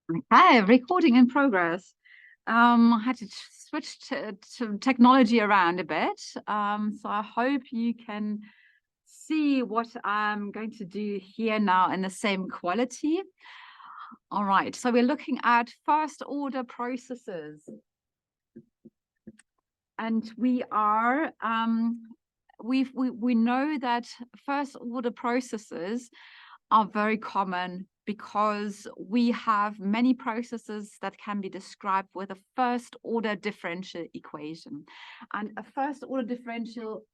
Okay, recording in progress. I had to switch to technology around a bit. So I hope you can see what I'm going to do here now in the same quality. All right, so we're looking at first order processes. And we know that first order processes are very common because we have many processes that can be described with a first order differential equation. And a first order differential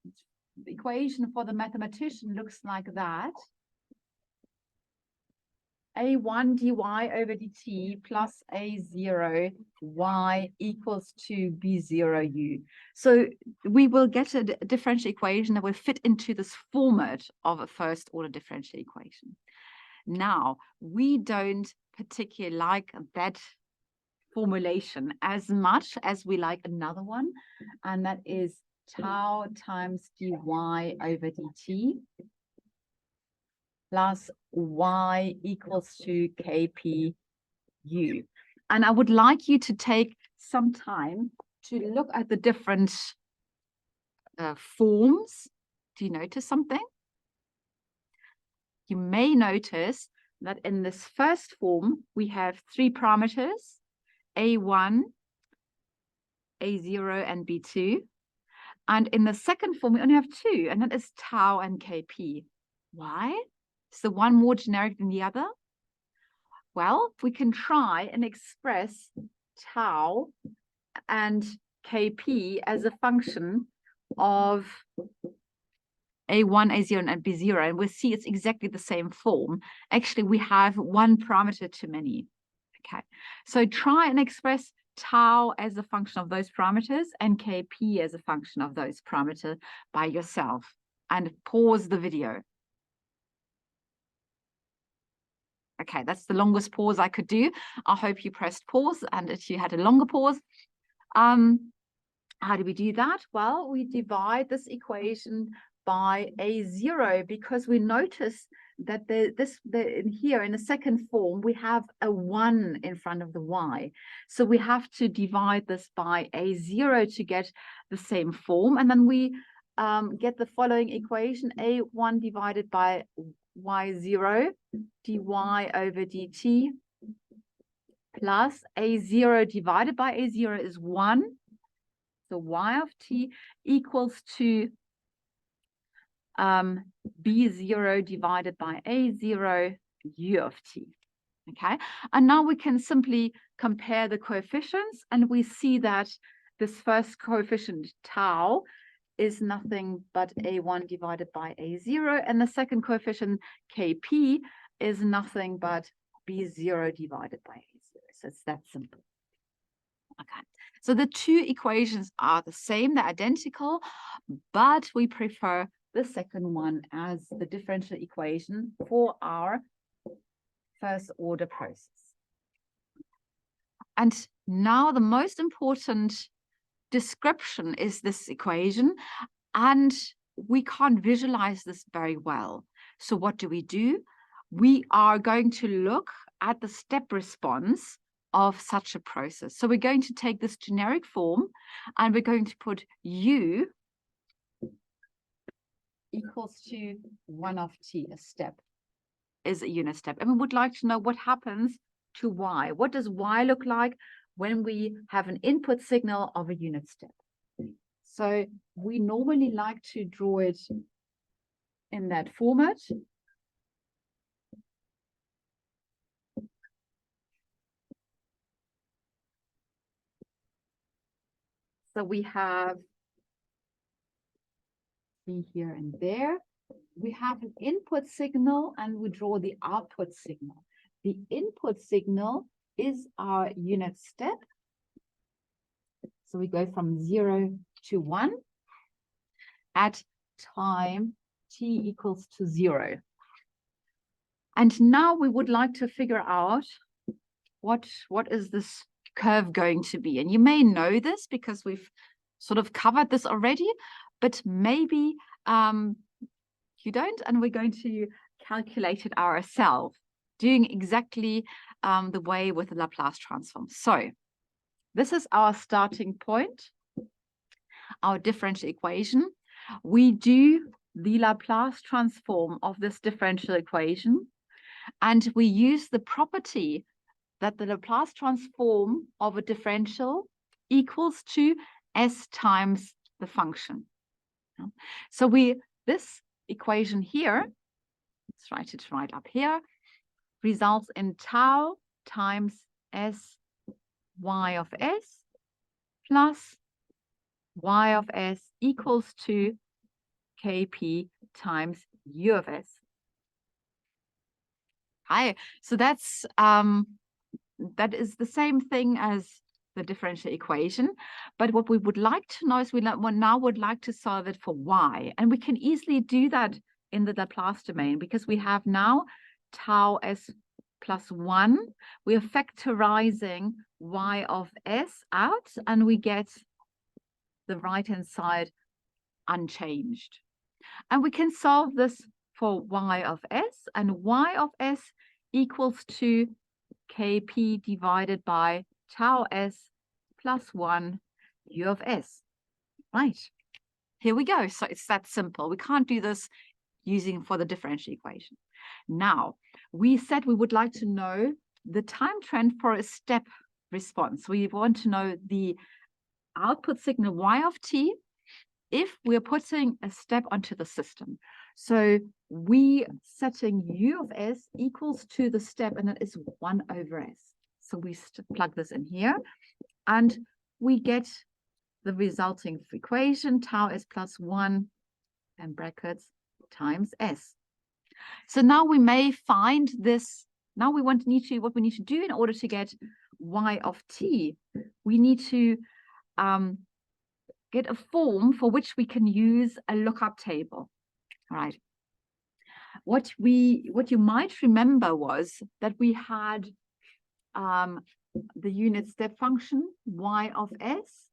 equation for the mathematician looks like that. A1 dy over dt plus A0 y equals to B0 u. So we will get a differential equation that will fit into this format of a first order differential equation. Now, we don't particularly like that formulation as much as we like another one, and that is tau times dy over dt plus y equals to kp u. And I would like you to take some time to look at the different forms. Do you notice something? You may notice that in this first form, we have three parameters, A1, A0, and B2. And in the second form, we only have two, and that is tau and Kp. Why? Is the one more generic than the other? Well, we can try and express tau and Kp as a function of A1, A0, and B0, and we'll see it's exactly the same form. Actually, we have one parameter too many. Okay, so try and express tau as a function of those parameters and Kp as a function of those parameters by yourself, and pause the video. Okay, that's the longest pause I could do. I hope you pressed pause, and if you had a longer pause. How do we do that? Well, we divide this equation by A0 because we notice that here in the second form, we have a 1 in front of the y. So we have to divide this by A0 to get the same form. And then we get the following equation, A1 divided by y0 dy over dt plus A0 divided by A0 is 1. So y of t equals to B0 divided by A0 u of t. Okay, and now we can simply compare the coefficients, and we see that this first coefficient tau is nothing but A1 divided by A0, and the second coefficient Kp is nothing but B0 divided by A0. So it's that simple. Okay, so the two equations are the same, they're identical, but we prefer the second one as the differential equation for our first order process. And now the most important description is this equation, and we can't visualize this very well. So what do? We are going to look at the step response of such a process. So we're going to take this generic form and we're going to put u equals to 1 of t, a step is a unit step. And we would like to know what happens to y. What does y look like when we have an input signal of a unit step? So we normally like to draw it in that format. So we have B here and there. We have an input signal and we draw the output signal. The input signal is our unit step. So we go from 0 to 1 at time t equals to 0. And now we would like to figure out what is this curve going to be. And you may know this because we've sort of covered this already, but maybe you don't, and we're going to calculate it ourselves, doing exactly the way with the Laplace transform. So this is our starting point, our differential equation. We do the Laplace transform of this differential equation, and we use the property that the Laplace transform of a differential equals to s times the function. So this equation here, let's write it right up here, results in tau times s y of s plus y of s equals to kp times u of s. Hi, so that is the same thing as the differential equation, but what we would like to know is we now would like to solve it for y, and we can easily do that in the Laplace domain because we have now tau s plus 1. We are factorizing y of s out, and we get the right-hand side unchanged. And we can solve this for y of s, and y of s equals to kp divided by tau s plus 1 u of s. Right, here we go. So it's that simple. We can't do this using for the differential equation. Now, we said we would like to know the time trend for a step response. We want to know the output signal y of t if we're putting a step onto the system. So we setting u of s equals to the step, and that is 1 over s. So we plug this in here, and we get the resulting equation, tau s plus 1 and brackets times s. So now we may find this. Now we what we need to do in order to get y of t, we need to get a form for which we can use a lookup table. All right. What you might remember was that we had the unit step function y of s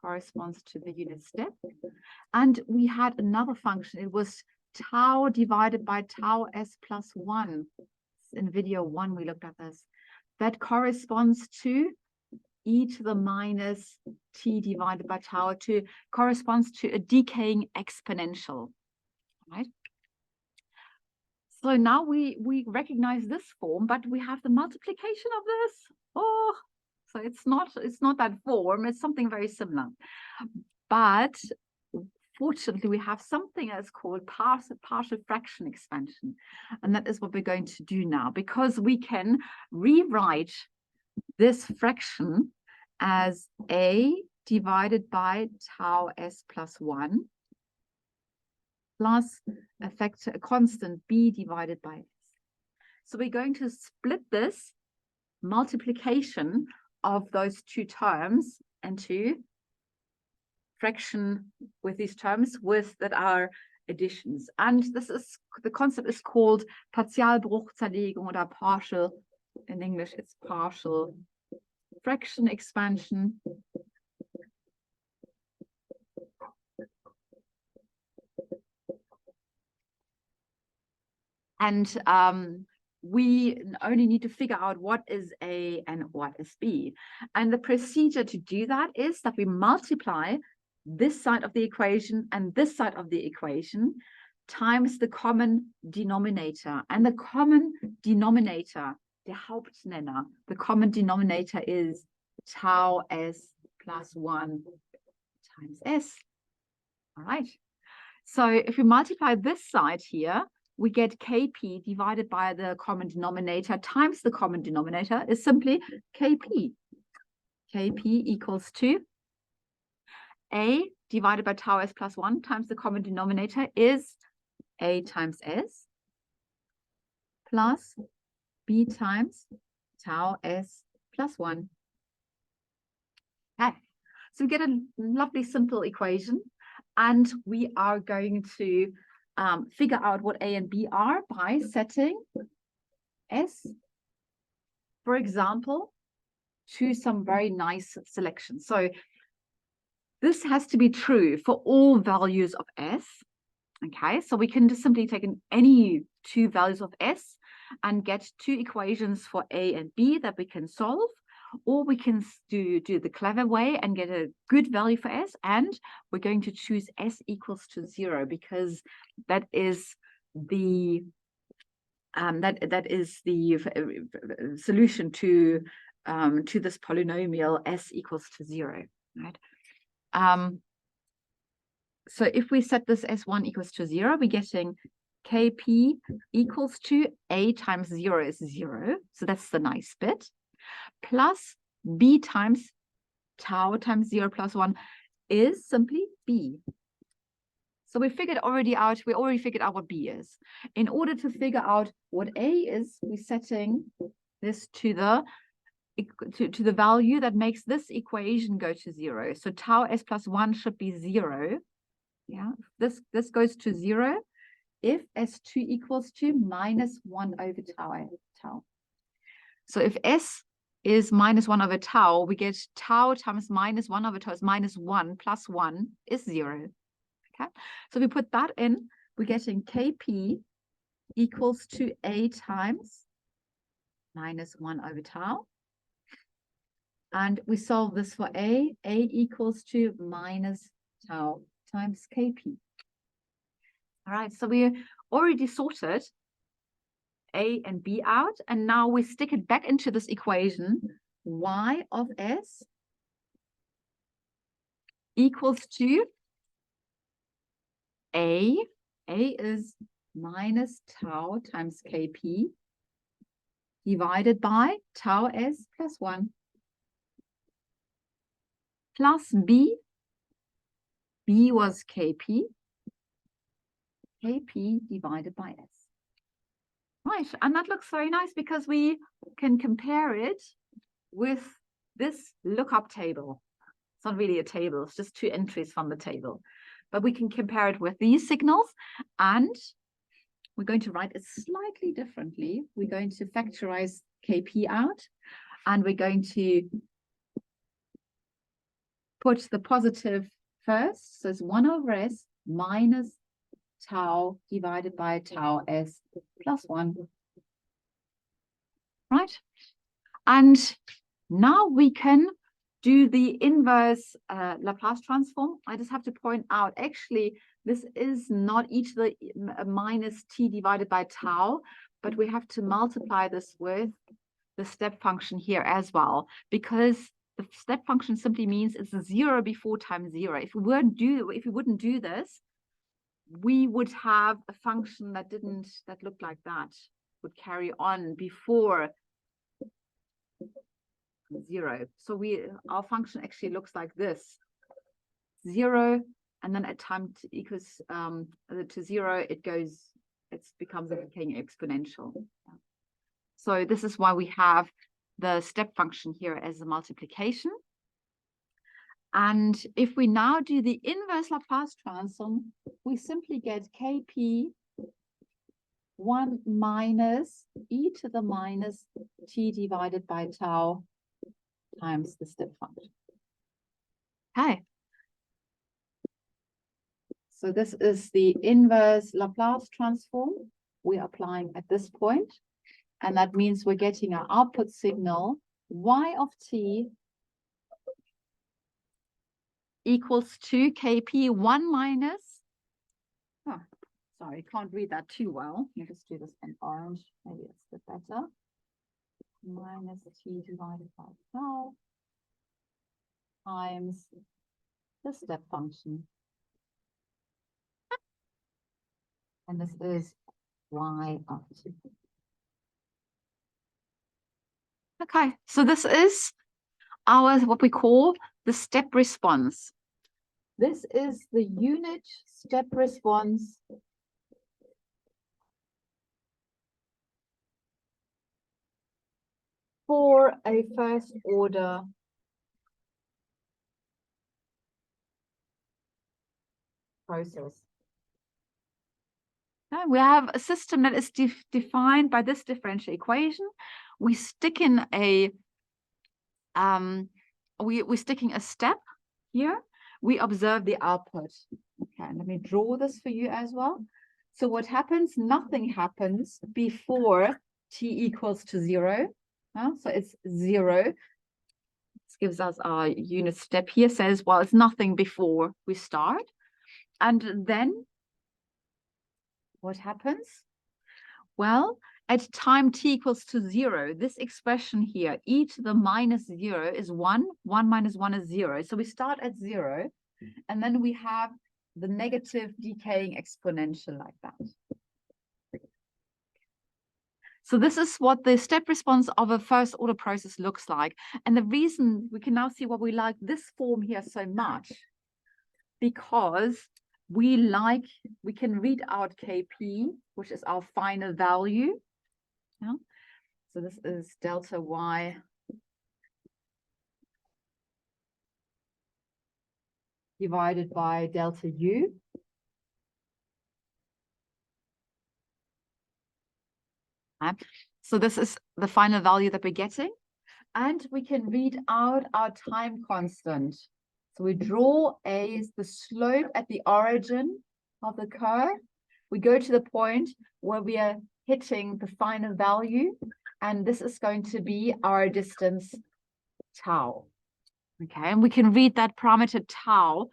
corresponds to the unit step, and we had another function. It was tau divided by tau s plus 1. In video 1 we looked at this. That corresponds to e to the minus t divided by tau, corresponds to a decaying exponential, right? So now we recognize this form, but we have the multiplication of this. Oh, so it's not that form, it's something very similar. But fortunately, we have something that's called partial fraction expansion. And that is what we're going to do now, because we can rewrite this fraction as a divided by tau s plus 1 plus a constant b divided by s. So we're going to split this multiplication of those two terms into fraction with these terms that are additions. And the concept is called Partialbruchzerlegung, or partial, in English it's partial fraction expansion. And we only need to figure out what is A and what is B. And the procedure to do that is that we multiply this side of the equation and this side of the equation times the common denominator. And the common denominator, der Hauptnenner, the common denominator is tau s plus 1 times s. All right. So if we multiply this side here, we get kp divided by the common denominator times the common denominator is simply kp. Kp equals to a divided by tau s plus 1 times the common denominator is a times s plus b times tau s plus 1. Okay. So we get a lovely simple equation, and we are going to figure out what A and B are by setting S, for example, to some very nice selection. So this has to be true for all values of S. Okay, so we can just simply take any two values of S and get two equations for A and B that we can solve, or we can do the clever way and get a good value for S, and we're going to choose S equals to 0 because that is the solution to this polynomial S equals to 0, right? So if we set this S1 equals to 0, we're getting KP equals to A times 0 is 0. So that's the nice bit. Plus B times tau times 0 plus 1 is simply B. So we already figured out what B is. In order to figure out what A is, we're setting this to the value that makes this equation go to 0. So tau S plus 1 should be 0. Yeah, this goes to 0 if S2 equals to minus 1 over tau. So if S is minus 1 over tau, we get tau times minus 1 over tau is minus 1 plus 1 is 0. Okay, so we put that in, we're getting KP equals to A times minus 1 over tau. And we solve this for A equals to minus tau times KP. All right, so we already sorted A and B out, and now we stick it back into this equation. Y of S equals to A is minus tau times KP divided by tau S plus 1 plus B was KP divided by S. Right, and that looks very nice because we can compare it with this lookup table. It's not really a table, it's just two entries from the table. But we can compare it with these signals, and we're going to write it slightly differently. We're going to factorize KP out, and we're going to put the positive first. So it's 1 over S minus tau divided by tau S plus 1. Right? And now we can do the inverse Laplace transform. I just have to point out, actually, this is not e to the minus t divided by tau, but we have to multiply this with the step function here as well, because the step function simply means it's 0 before times 0. If we wouldn't do this, we would have a function that looked like that, would carry on before 0. So our function actually looks like this: 0, and then at time equals to 0, it becomes a decaying exponential. So this is why we have the step function here as a multiplication. And if we now do the inverse Laplace transform, we simply get KP 1 minus e to the minus t divided by tau times the step function. Okay. So this is the inverse Laplace transform we're applying at this point. And that means we're getting our output signal y of t equals to KP 1 minus, sorry, can't read that too well. Let me just do this in orange. Maybe it's a bit better. Minus t divided by tau times the step function. And this is y of t. Okay, so this is what we call the step response. This is the unit step response for a first order process. Now we have a system that is defined by this differential equation. We stick in we're sticking a step here. We observe the output. Okay, let me draw this for you as well. So what happens? Nothing happens before t equals to 0. So it's 0. This gives us our unit step here, says, well, it's nothing before we start. And then what happens? Well, at time t equals to 0, this expression here, e to the minus 0 is 1. 1 minus 1 is 0. So we start at 0, and then we have the negative decaying exponential like that. So this is what the step response of a first order process looks like. And the reason we can now see why we like this form here so much, because we can read out Kp, which is our final value. Yeah? So this is delta y divided by delta u. So this is the final value that we're getting. And we can read out our time constant. So we draw A is the slope at the origin of the curve. We go to the point where we are hitting the final value, and this is going to be our distance tau. Okay, and we can read that parameter tau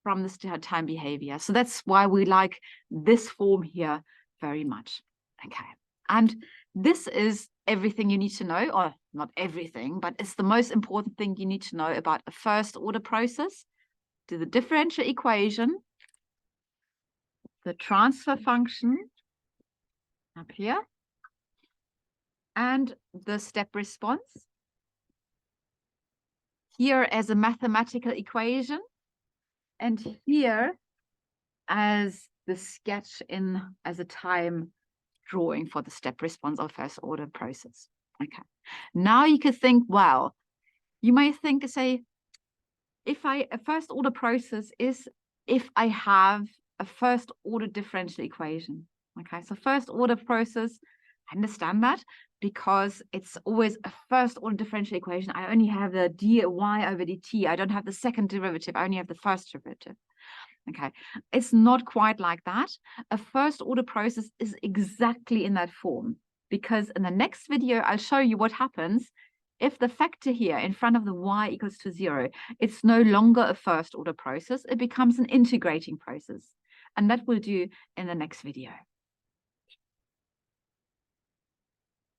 from this time behavior. So that's why we like this form here very much. Okay, and this is everything you need to know, or not everything, but it's the most important thing you need to know about a first order process. Do the differential equation, the transfer function up here, and the step response here as a mathematical equation, and here as the sketch in as a time drawing for the step response of first order process. Okay, now you could think, well, you may think, say, a first order process is if I have a first order differential equation. Okay, so first order process, I understand that because it's always a first order differential equation. I only have the dy over dt. I don't have the second derivative. I only have the first derivative. Okay, it's not quite like that. A first order process is exactly in that form, because in the next video, I'll show you what happens if the factor here in front of the y equals to 0, it's no longer a first order process, it becomes an integrating process. And that we'll do in the next video.